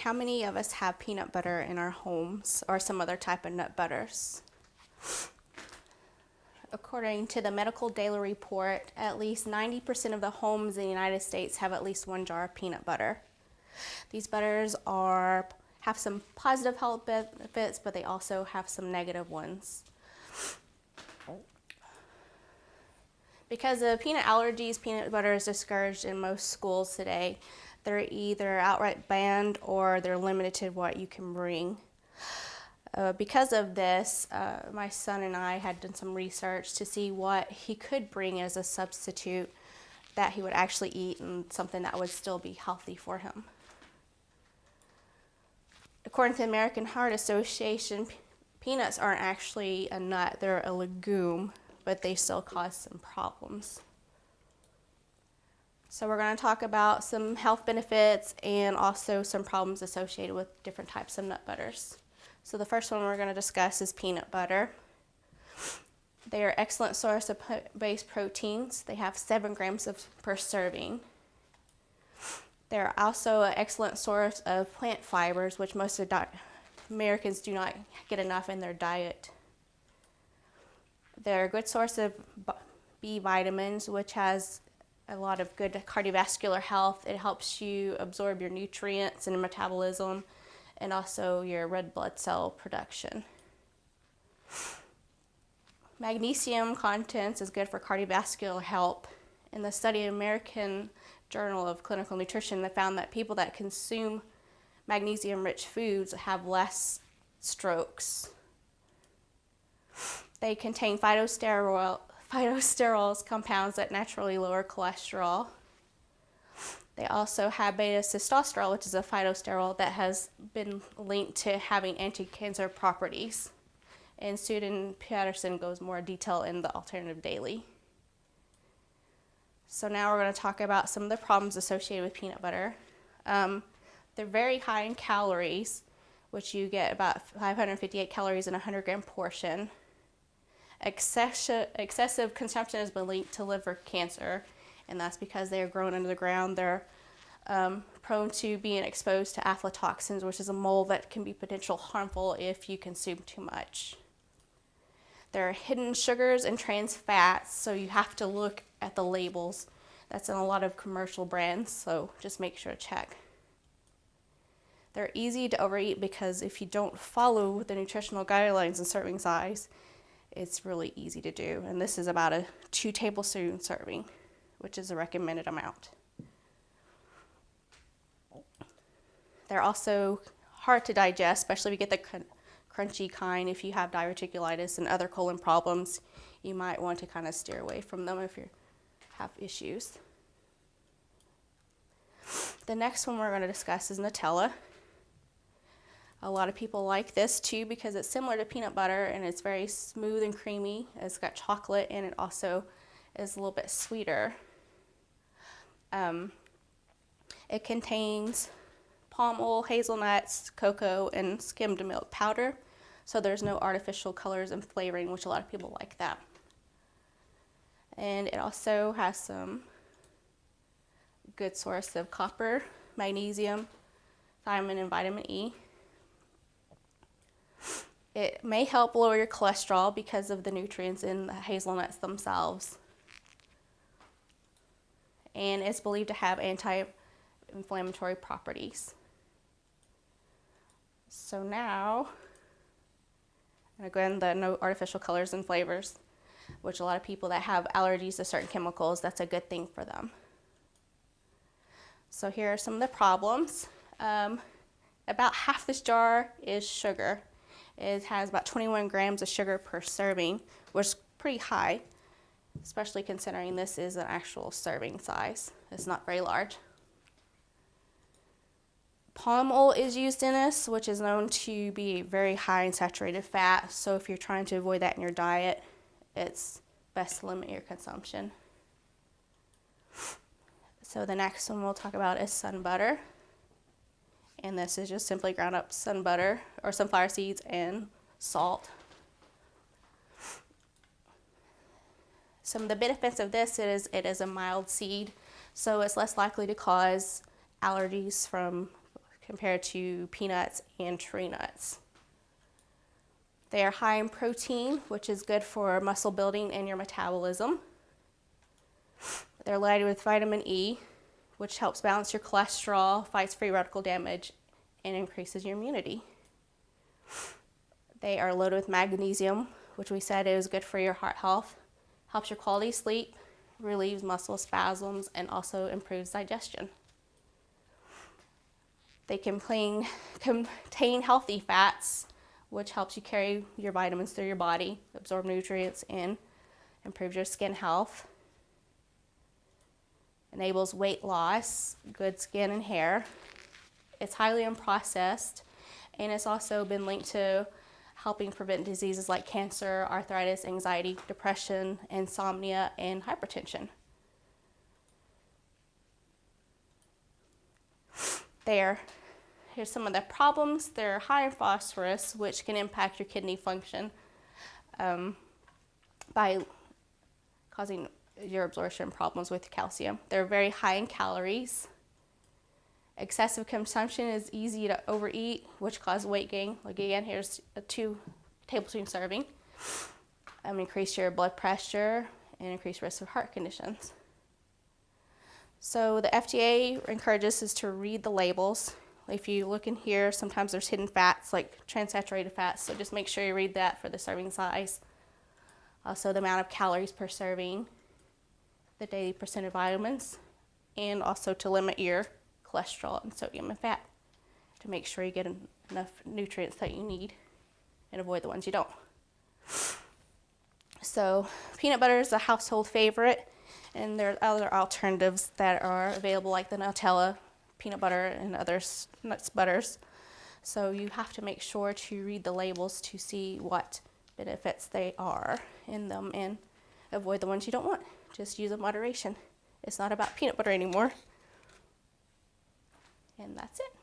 how many of us have peanut butter in our homes or some other type of nut butters? According to the Medical Daily Report, at least 90% of the homes in the United States have at least one jar of peanut butter. These butters have some positive health benefits, but they also have some negative ones. Because of peanut allergies, peanut butter is discouraged in most schools today. They're either outright banned or they're limited to what you can bring. Because of this, my son and I had done some research to see what he could bring as a substitute that he would actually eat and something that would still be healthy for him. According to the American Heart Association, peanuts aren't actually a nut, they're a legume, but they still cause some problems. So we're going to talk about some health benefits and also some problems associated with different types of nut butters. So the first one we're going to discuss is peanut butter. They are an excellent source of plant-based proteins. They have 7 grams per serving. They're also an excellent source of plant fibers, which most of Americans do not get enough in their diet. They're a good source of B vitamins, which has a lot of good cardiovascular health. It helps you absorb your nutrients and metabolism, and also your red blood cell production. Magnesium contents is good for cardiovascular health. In the study of American Journal of Clinical Nutrition, they found that people that consume magnesium-rich foods have less strokes. They contain phytosterols compounds that naturally lower cholesterol. They also have beta-sitosterol, which is a phytosterol that has been linked to having anti-cancer properties. And Susan Patterson goes more detail in the Alternative Daily. So now we're going to talk about some of the problems associated with peanut butter. They're very high in calories, which you get about 558 calories in a 100-gram portion. Excessive consumption has been linked to liver cancer, and that's because they are grown under the ground. They're prone to being exposed to aflatoxins, which is a mold that can be potentially harmful if you consume too much. There are hidden sugars and trans fats, so you have to look at the labels. That's in a lot of commercial brands, so just make sure to check. They're easy to overeat because if you don't follow the nutritional guidelines and serving size, it's really easy to do. And this is about a 2 tablespoon serving, which is a recommended amount. They're also hard to digest, especially if you get the crunchy kind. If you have diverticulitis and other colon problems, you might want to kind of steer away from them if you have issues. The next one we're going to discuss is Nutella. A lot of people like this too because it's similar to peanut butter and it's very smooth and creamy. It's got chocolate and it also is a little bit sweeter. It contains palm oil, hazelnuts, cocoa, and skimmed milk powder. So there's no artificial colors and flavoring, which a lot of people like that. And it also has some good source of copper, magnesium, thiamine, and vitamin E. It may help lower your cholesterol because of the nutrients in the hazelnuts themselves. And it's believed to have anti-inflammatory properties. So now, again, the no artificial colors and flavors, which a lot of people that have allergies to certain chemicals, that's a good thing for them. So here are some of the problems. About half this jar is sugar. It has about 21 grams of sugar per serving, which is pretty high, especially considering this is an actual serving size. It's not very large. Palm oil is used in this, which is known to be very high in saturated fat. So if you're trying to avoid that in your diet, it's best to limit your consumption. So the next one we'll talk about is sun butter. And this is just simply ground up sun butter or sunflower seeds and salt. Some of the benefits of this is it is a mild seed, so it's less likely to cause allergies from compared to peanuts and tree nuts. They are high in protein, which is good for muscle building and your metabolism. They're loaded with vitamin E, which helps balance your cholesterol, fights free radical damage, and increases your immunity. They are loaded with magnesium, which we said is good for your heart health, helps your quality of sleep, relieves muscle spasms, and also improves digestion. They contain healthy fats, which helps you carry your vitamins through your body, absorb nutrients, and improves your skin health. Enables weight loss, good skin and hair. It's highly unprocessed, and it's also been linked to helping prevent diseases like cancer, arthritis, anxiety, depression, insomnia, and hypertension. Here's some of the problems. They're high in phosphorus, which can impact your kidney function by causing your absorption problems with calcium. They're very high in calories. Excessive consumption is easy to overeat, which causes weight gain. Like again, here's a 2 tablespoon serving. Increase your blood pressure and increase risk of heart conditions. So the FDA encourages us to read the labels. If you look in here, sometimes there's hidden fats like transaturated fats, so just make sure you read that for the serving size. Also the amount of calories per serving, the daily percent of vitamins, and also to limit your cholesterol and sodium and fat to make sure you get enough nutrients that you need and avoid the ones you don't. So peanut butter is a household favorite, and there are other alternatives that are available like the Nutella peanut butter and other nuts butters. So you have to make sure to read the labels to see what benefits they are in them and avoid the ones you don't want. Just use in moderation. It's not about peanut butter anymore. And that's it.